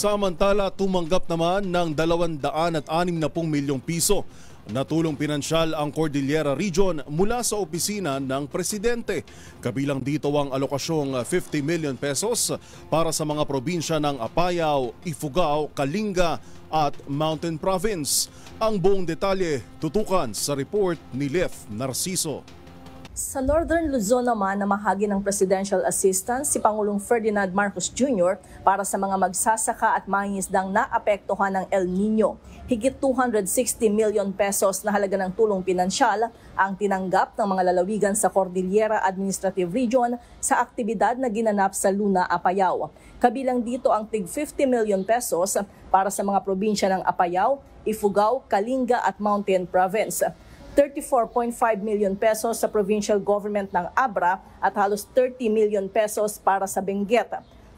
Samantala, tumanggap naman ng 260 milyong piso na tulong pinansyal ang Cordillera Region mula sa opisina ng Presidente. Kabilang dito ang alokasyong 50 million pesos para sa mga probinsya ng Apayao, Ifugao, Kalinga at Mountain Province. Ang buong detalye tutukan sa report ni Lef Narciso. Sa Northern Luzon naman, namahagi ng Presidential Assistance si Pangulong Ferdinand Marcos Jr. para sa mga magsasaka at mangingisdang naapektuhan ng El Nino. Higit 260 million pesos na halaga ng tulong pinansyal ang tinanggap ng mga lalawigan sa Cordillera Administrative Region sa aktibidad na ginanap sa Luna, Apayao. Kabilang dito ang tig 50 million pesos para sa mga probinsya ng Apayao, Ifugao, Kalinga at Mountain Province. 34.5 million pesos sa provincial government ng Abra at halos 30 million pesos para sa Benguet.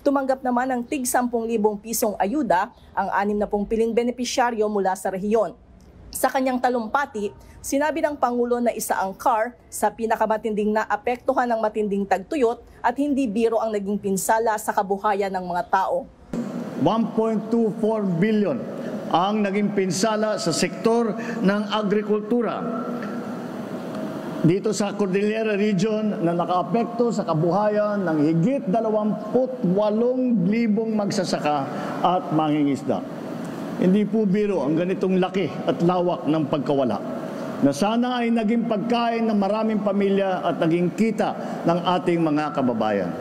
Tumanggap naman ng tig 10,000 pisong ayuda ang 60 piling benepisyaryo mula sa rehiyon. Sa kanyang talumpati, sinabi ng Pangulo na isa ang CAR sa pinakamatinding naapektuhan ng matinding tagtuyot at hindi biro ang naging pinsala sa kabuhayan ng mga tao. 1.24 billion ang naging pinsala sa sektor ng agrikultura dito sa Cordillera Region na nakaapekto sa kabuhayan ng higit 28,000 magsasaka at mangingisda. Hindi po biro ang ganitong laki at lawak ng pagkawala na sana ay naging pagkain ng maraming pamilya at naging kita ng ating mga kababayan.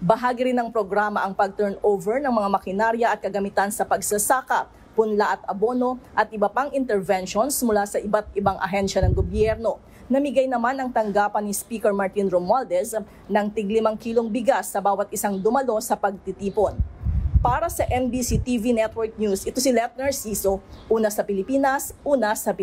Bahagi rin ng programa ang pag-turnover ng mga makinarya at kagamitan sa pagsasaka, punla at abono at iba pang interventions mula sa iba't ibang ahensya ng gobyerno. Namigay naman ang tanggapan ni Speaker Martin Romualdez ng tig 5 kilong bigas sa bawat isang dumalo sa pagtitipon. Para sa MBC TV Network News, ito si Lef Narciso, una sa Pilipinas, una sa Pilipinas.